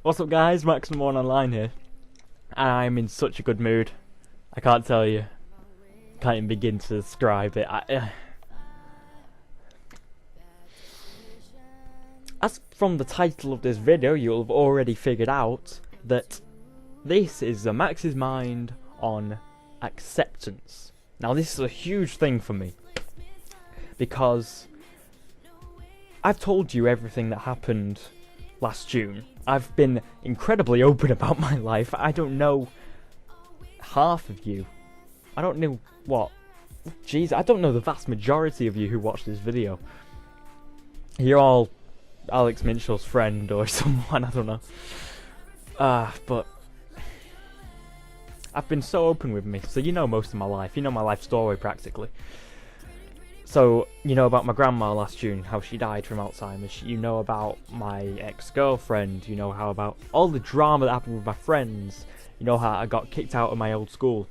What's up guys, Maximum Online here. And I'm in such a good mood. I can't tell you. Can't even begin to describe it. As from the title of this video, you'll have already figured out that this is the Max's mind on acceptance. Now this is a huge thing for me, because I've told you everything that happened last June. I've been incredibly open about my life. I don't know half of you. I don't know what. Jeez, I don't know the vast majority of you who watch this video. You're all Alex Minshall's friend or someone, I don't know. But I've been so open with me, so you know most of my life. You know my life story practically. So, you know about my grandma last June, how she died from Alzheimer's. You know about my ex-girlfriend. You know how about all the drama that happened with my friends. You know how I got kicked out of my old school.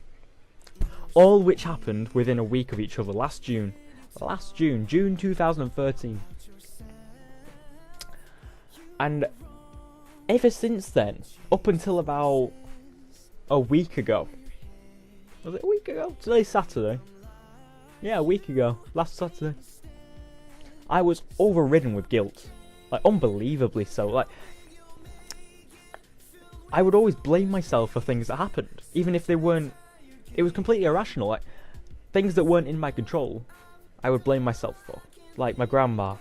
All which happened within a week of each other last June. June 2013. And ever since then, up until about a week ago. Was it a week ago? Today's Saturday. Yeah, a week ago, last Saturday, I was overridden with guilt, like unbelievably so. Like, I would always blame myself for things that happened, even if they weren't. It was completely irrational. Like things that weren't in my control, I would blame myself for. Like my grandma.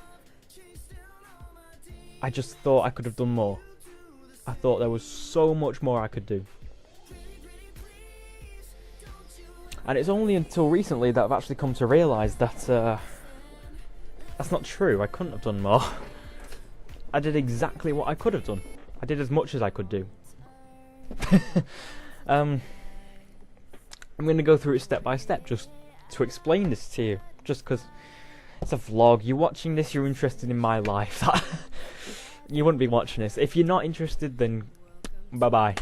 I just thought I could have done more. I thought there was so much more I could do. And it's only until recently that I've actually come to realise that that's not true. I couldn't have done more. I did exactly what I could have done. I did as much as I could do. I'm going to go through it step by step just to explain this to you. Just because it's a vlog. You're watching this, you're interested in my life. You wouldn't be watching this. If you're not interested, then bye-bye.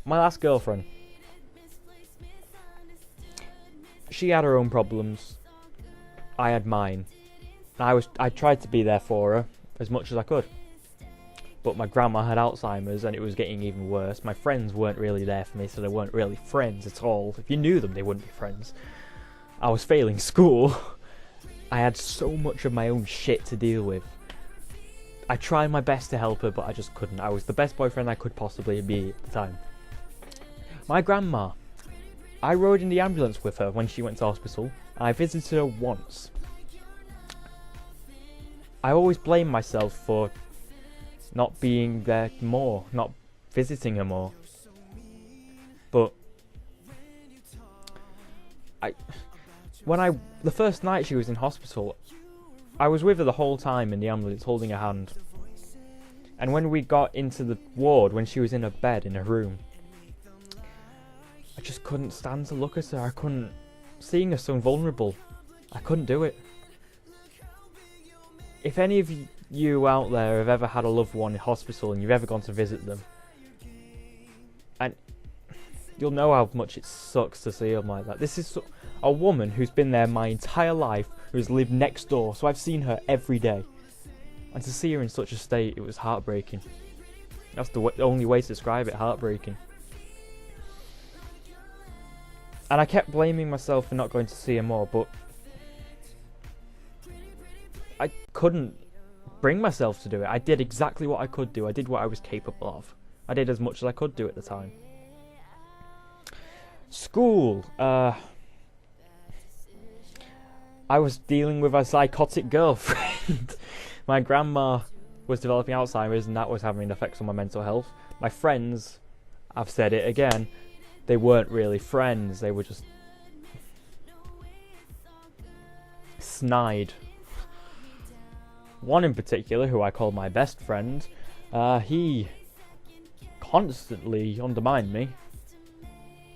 My last girlfriend. She had her own problems. I had mine. I tried to be there for her as much as I could. But my grandma had Alzheimer's and it was getting even worse. My friends weren't really there for me, so they weren't really friends at all. If you knew them, they wouldn't be friends. I was failing school. I had so much of my own shit to deal with. I tried my best to help her, but I just couldn't. I was the best boyfriend I could possibly be at the time. My grandma. I rode in the ambulance with her when she went to hospital. I visited her once. I always blame myself for not being there more, not visiting her more. But the first night she was in hospital, I was with her the whole time in the ambulance, holding her hand. And when we got into the ward, when she was in her bed in her room, I just couldn't stand to look at her. I couldn't, seeing her so vulnerable, I couldn't do it. If any of you out there have ever had a loved one in hospital and you've ever gone to visit them, and you'll know how much it sucks to see them like that. This is a woman who's been there my entire life, who's lived next door, so I've seen her every day. And to see her in such a state, it was heartbreaking. That's the only way to describe it, heartbreaking. And I kept blaming myself for not going to see her more, but I couldn't bring myself to do it. I did exactly what I could do. I did what I was capable of. I did as much as I could do at the time. School. I was dealing with a psychotic girlfriend. My grandma was developing Alzheimer's and that was having effects on my mental health. My friends, I've said it again, they weren't really friends. They were just snide. One in particular, who I call my best friend, he constantly undermined me,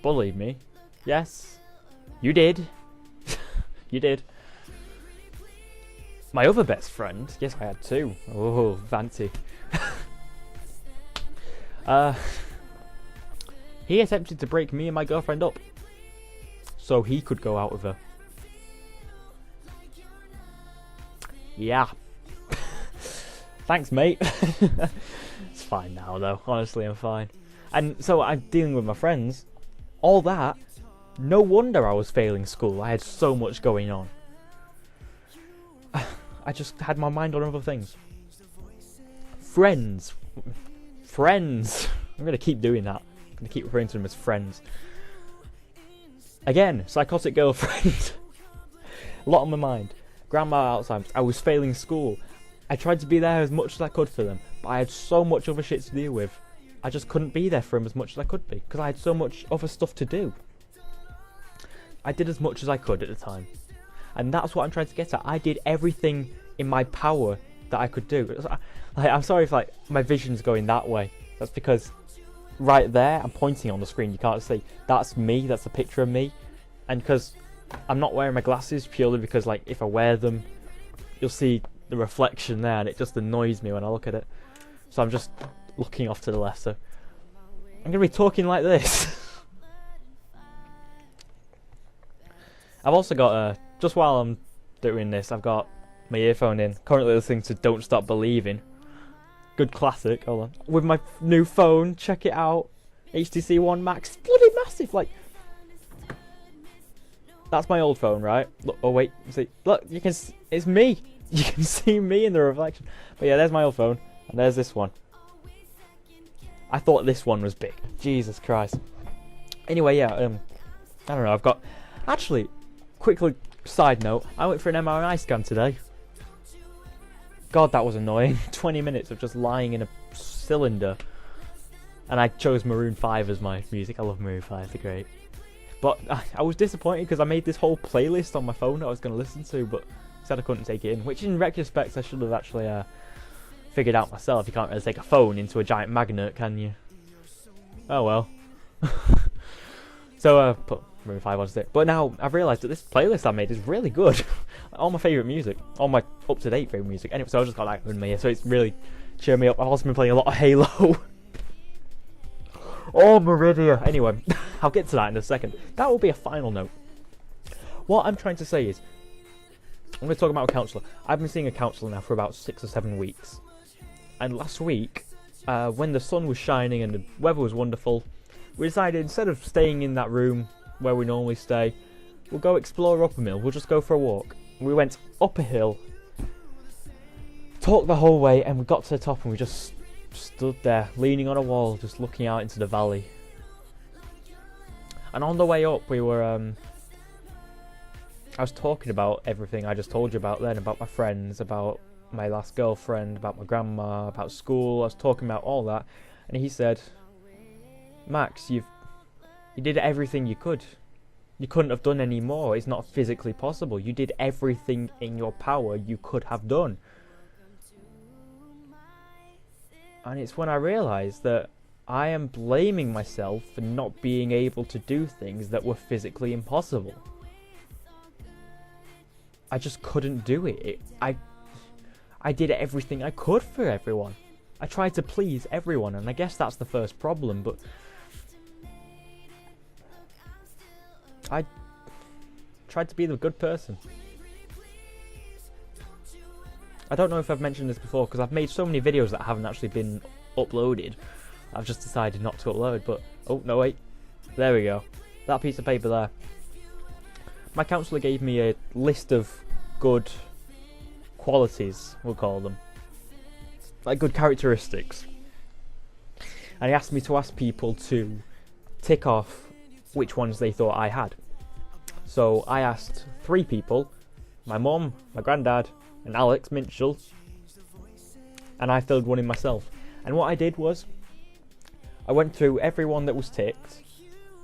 bullied me. Yes, you did. You did. My other best friend, yes, I had two. Oh, fancy. He attempted to break me and my girlfriend up so he could go out with her. Yeah. Thanks, mate. It's fine now, though. Honestly, I'm fine. And so I'm dealing with my friends. All that. No wonder I was failing school. I had so much going on. I just had my mind on other things. Friends. Friends. I'm going to keep doing that. I'm going to keep referring to them as friends. Again, psychotic girlfriend. A lot on my mind. Grandma Alzheimer's. I was failing school. I tried to be there as much as I could for them, but I had so much other shit to deal with. I just couldn't be there for them as much as I could be, because I had so much other stuff to do. I did as much as I could at the time. And that's what I'm trying to get at. I did everything in my power that I could do. I'm sorry if my vision's going that way. That's because right there, I'm pointing on the screen, you can't see. That's me, that's a picture of me. And because I'm not wearing my glasses, purely because if I wear them, you'll see the reflection there, and it just annoys me when I look at it. So I'm just looking off to the left. So I'm going to be talking like this. I've also got, just while I'm doing this, I've got my earphone in. Currently listening to Don't Stop Believing. Good classic. Hold on. With my new phone, check it out. HTC One Max. Bloody massive. That's my old phone, right? Look, oh wait, see, look, you can. It's me. You can see me in the reflection. But yeah, there's my old phone, and there's this one. I thought this one was big. Jesus Christ. Anyway, yeah. I don't know. I've got. Actually, quickly, side note. I went for an MRI scan today. God, that was annoying. 20 minutes of just lying in a cylinder. And I chose Maroon 5 as my music. I love Maroon 5. They're great. But I was disappointed because I made this whole playlist on my phone that I was going to listen to, but said I couldn't take it in. Which, in retrospect, I should have actually figured out myself. You can't really take a phone into a giant magnet, can you? Oh well. So put Maroon 5 on stick. But now I've realised that this playlist I made is really good. All my favourite music. All my up-to-date favourite music. Anyway, so I just got that in my ear. So it's really cheered me up. I've also been playing a lot of Halo. Oh, Meridia. Anyway, I'll get to that in a second. That will be a final note. What I'm trying to say is, I'm going to talk about a counsellor. I've been seeing a counsellor now for about 6 or 7 weeks. And last week, when the sun was shining and the weather was wonderful, we decided instead of staying in that room where we normally stay, we'll go explore Uppermill. We'll just go for a walk. We went up a hill, talked the whole way, and we got to the top and we just stood there, leaning on a wall, just looking out into the valley. And on the way up, we were, I was talking about everything I just told you about then, about my friends, about my last girlfriend, about my grandma, about school. I was talking about all that, and he said, Max, you did everything you could. You couldn't have done any more. It's not physically possible. You did everything in your power you could have done. And it's when I realised that I am blaming myself for not being able to do things that were physically impossible. I just couldn't do it. I did everything I could for everyone. I tried to please everyone, and I guess that's the first problem, but I tried to be the good person. I don't know if I've mentioned this before, because I've made so many videos that haven't actually been uploaded. I've just decided not to upload, but... Oh, no, wait. There we go. That piece of paper there. My counsellor gave me a list of good qualities, we'll call them. Like good characteristics. And he asked me to ask people to tick off which ones they thought I had. So I asked 3 people, my mum, my granddad, and Alex Minchell, and I filled one in myself. And what I did was, I went through everyone that was ticked,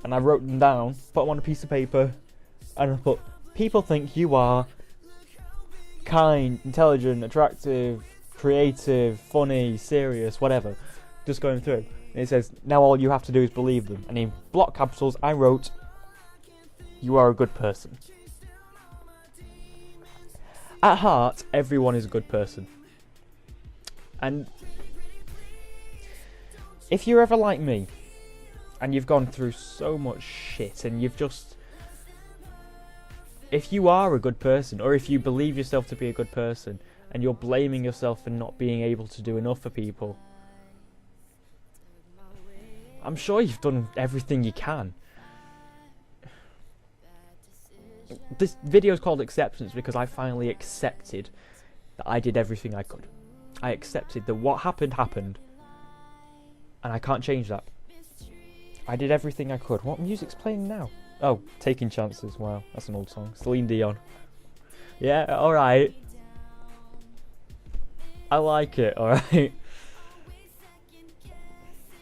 and I wrote them down, put them on a piece of paper, and I put, people think you are kind, intelligent, attractive, creative, funny, serious, whatever. Just going through. And it says, now all you have to do is believe them. And in block capitals, I wrote, you are a good person. At heart, everyone is a good person. And if you're ever like me, and you've gone through so much shit, and you've just... If you are a good person, or if you believe yourself to be a good person, and you're blaming yourself for not being able to do enough for people. I'm sure you've done everything you can. This video is called Acceptance because I finally accepted that I did everything I could. I accepted that what happened, happened. And I can't change that. I did everything I could. What music's playing now? Oh, Taking Chances. Wow, that's an old song. Celine Dion. Yeah, alright. I like it, alright.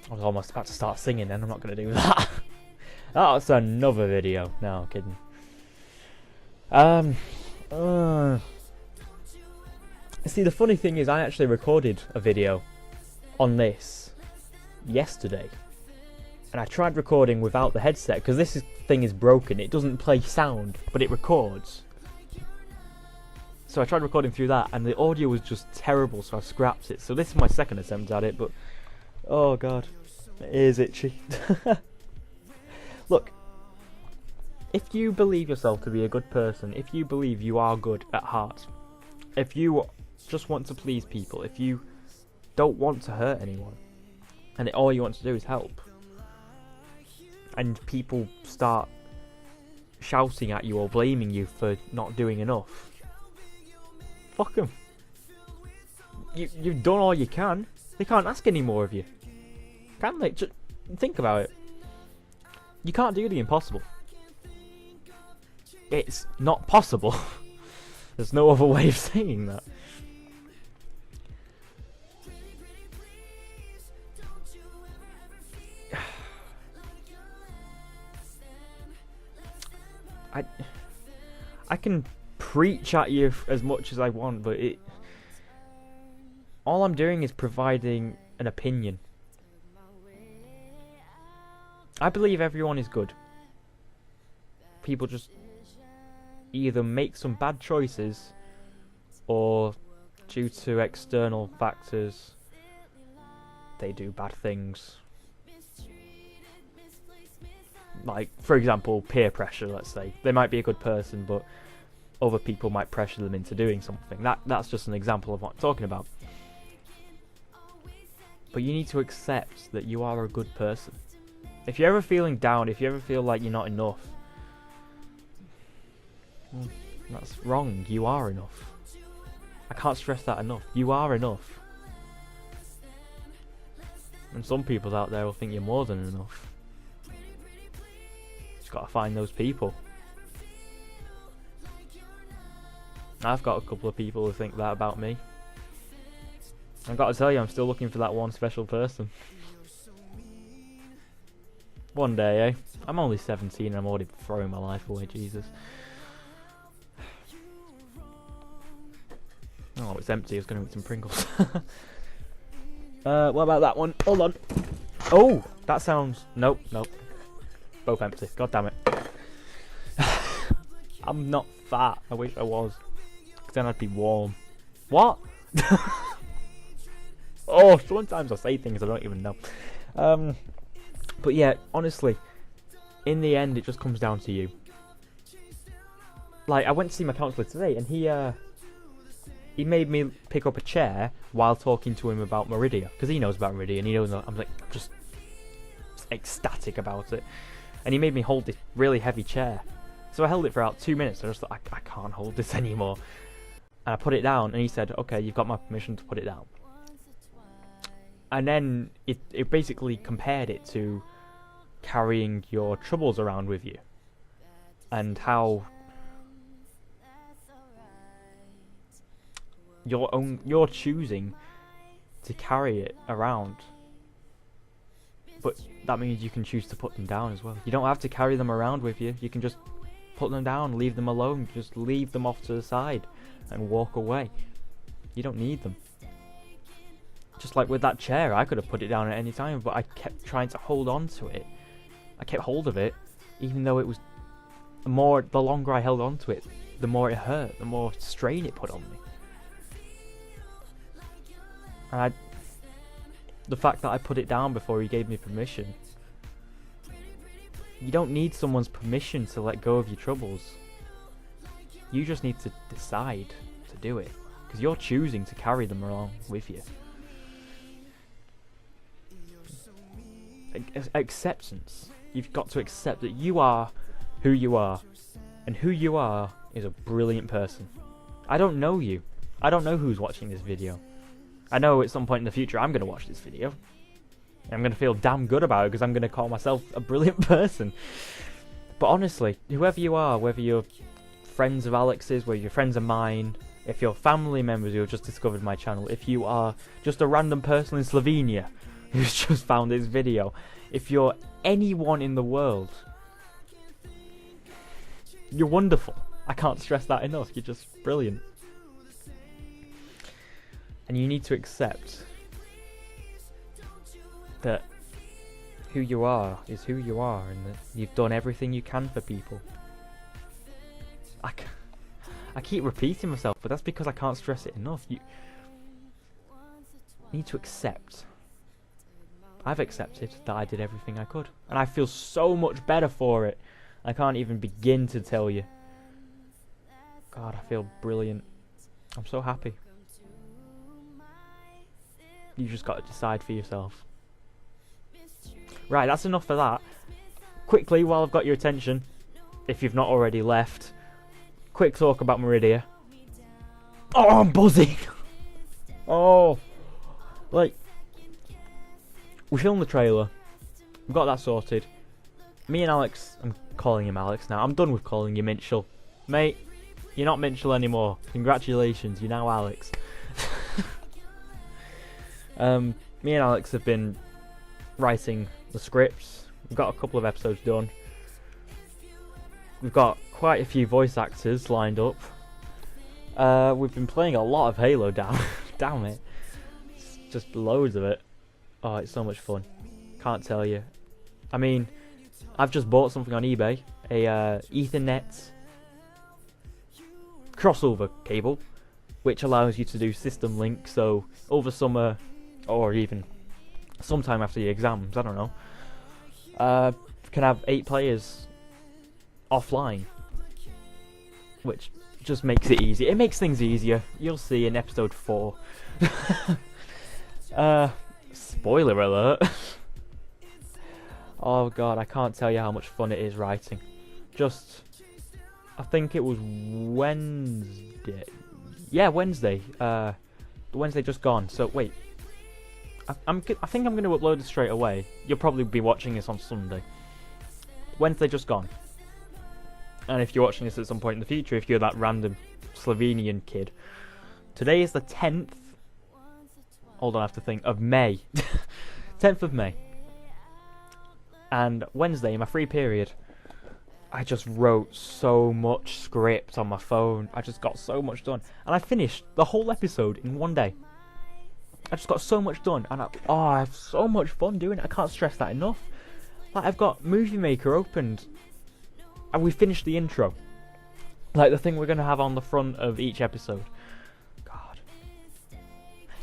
I was almost about to start singing then. I'm not going to do that. That's another video. No, I'm kidding. See, the funny thing is I actually recorded a video on this yesterday. And I tried recording without the headset because thing is broken. It doesn't play sound, but it records. So I tried recording through that and the audio was just terrible, so I scrapped it. So this is my second attempt at it, but oh god, it is itchy. Look, if you believe yourself to be a good person, if you believe you are good at heart, if you just want to please people, if you don't want to hurt anyone, and all you want to do is help, and people start shouting at you or blaming you for not doing enough, fuck them. You've done all you can. They can't ask any more of you. Can they? Just think about it. You can't do the impossible. It's not possible. There's no other way of saying that. I can preach at you as much as I want, but all I'm doing is providing an opinion. I believe everyone is good. People just either make some bad choices or due to external factors they do bad things. Like, for example, peer pressure, let's say. They might be a good person, but other people might pressure them into doing something. That's just an example of what I'm talking about. But you need to accept that you are a good person. If you're ever feeling down, if you ever feel like you're not enough, well, that's wrong. You are enough. I can't stress that enough. You are enough. And some people out there will think you're more than enough. Just gotta find those people. I've got a couple of people who think that about me. I've got to tell you, I'm still looking for that one special person. One day, eh? I'm only 17 and I'm already throwing my life away, Jesus. Oh, it's empty. I was going to eat some Pringles. What about that one? Hold on. Oh, that sounds... Nope. Both empty. God damn it. I'm not fat. I wish I was. Because then I'd be warm. What? Oh, sometimes I say things I don't even know. But yeah, honestly, in the end, it just comes down to you. Like, I went to see my counsellor today, and he made me pick up a chair while talking to him about Meridia, because he knows about Meridia, and he knows that I'm like just ecstatic about it. And he made me hold this really heavy chair, so I held it for about 2 minutes. I just thought, I can't hold this anymore, and I put it down. And he said, "Okay, you've got my permission to put it down." And then it basically compared it to carrying your troubles around with you, and how you're choosing to carry it around, but that means you can choose to put them down as well. You don't have to carry them around with you. You can just put them down, leave them alone, just leave them off to the side and walk away. You don't need them. Just like with that chair, I could have put it down at any time, but I kept trying to hold on to it. I kept hold of it, even though it was the longer I held on to it, the more it hurt, the more strain it put on me. And the fact that I put it down before he gave me permission. You don't need someone's permission to let go of your troubles. You just need to decide to do it. because you're choosing to carry them along with you. Acceptance. You've got to accept that you are who you are, and who you are is a brilliant person. I don't know you. I don't know who's watching this video. I know at some point in the future I'm going to watch this video. I'm going to feel damn good about it because I'm going to call myself a brilliant person. But honestly, whoever you are, whether you're friends of Alex's, whether you're friends of mine, if you're family members who have just discovered my channel, if you are just a random person in Slovenia who's just found this video, if you're anyone in the world, you're wonderful. I can't stress that enough. You're just brilliant. And you need to accept that who you are is who you are, and that you've done everything you can for people. I keep repeating myself, but that's because I can't stress it enough. You need to accept. I've accepted that I did everything I could, and I feel so much better for it. I can't even begin to tell you. God, I feel brilliant. I'm so happy. You just got to decide for yourself. Right, that's enough for that. Quickly, while I've got your attention, if you've not already left, quick talk about Meridia. Oh, I'm buzzing! Oh, like, we filmed the trailer. We've got that sorted. Me and Alex, I'm calling him Alex now. I'm done with calling you Minchel. Mate, you're not Minchel anymore. Congratulations, you're now Alex. Me and Alex have been writing the scripts. We've got a couple of episodes done. We've got quite a few voice actors lined up. We've been playing a lot of Halo, damn it. It's just loads of it. Oh, it's so much fun. Can't tell you. I mean, I've just bought something on eBay. A Ethernet crossover cable, which allows you to do system link, so over summer, or even sometime after the exams, I don't know, can have 8 players offline, which just makes it easy. It makes things easier. You'll see in episode 4. Spoiler alert. Oh god, I can't tell you how much fun it is writing. Just, I think it was Wednesday. Yeah, Wednesday. The Wednesday just gone. So wait, I think I'm going to upload it straight away. You'll probably be watching this on Sunday. Wednesday just gone. And if you're watching this at some point in the future, if you're that random Slovenian kid, today is the 10th. Hold on, I have to think. Of May. 10th of May. And Wednesday, in my free period, I just wrote so much script on my phone. I just got so much done. And I finished the whole episode in one day. I just got so much done. And I have so much fun doing it. I can't stress that enough. Like, I've got Movie Maker opened. And we finished the intro. Like, the thing we're going to have on the front of each episode. God.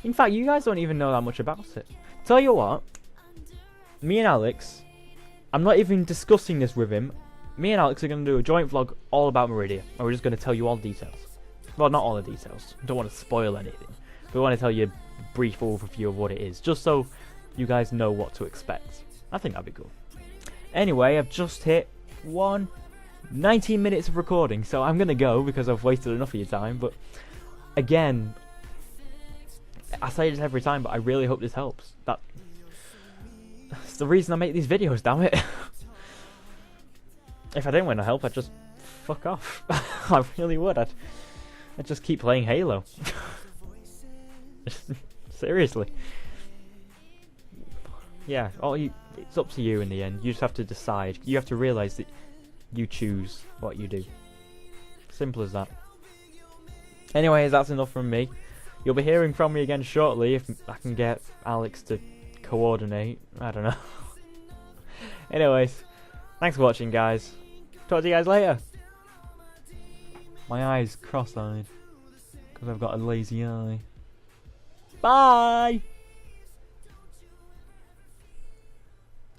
In fact, you guys don't even know that much about it. Tell you what. Me and Alex, I'm not even discussing this with him. Me and Alex are going to do a joint vlog all about Meridia. And we're just going to tell you all the details. Well, not all the details. Don't want to spoil anything. But we want to tell you a brief overview of what it is. Just so you guys know what to expect. I think that'd be cool. Anyway, I've just hit 19 minutes of recording. So I'm going to go because I've wasted enough of your time. But again, I say this every time, but I really hope this helps. That's the reason I make these videos, damn it. If I didn't want to help, I'd just fuck off. I really would. I'd just keep playing Halo. Seriously. Yeah, it's up to you in the end. You just have to decide. You have to realise that you choose what you do. Simple as that. Anyways, that's enough from me. You'll be hearing from me again shortly if I can get Alex to coordinate. I don't know. Anyways, thanks for watching, guys. Talk to you guys later. My eye's cross-eyed because I've got a lazy eye. Bye!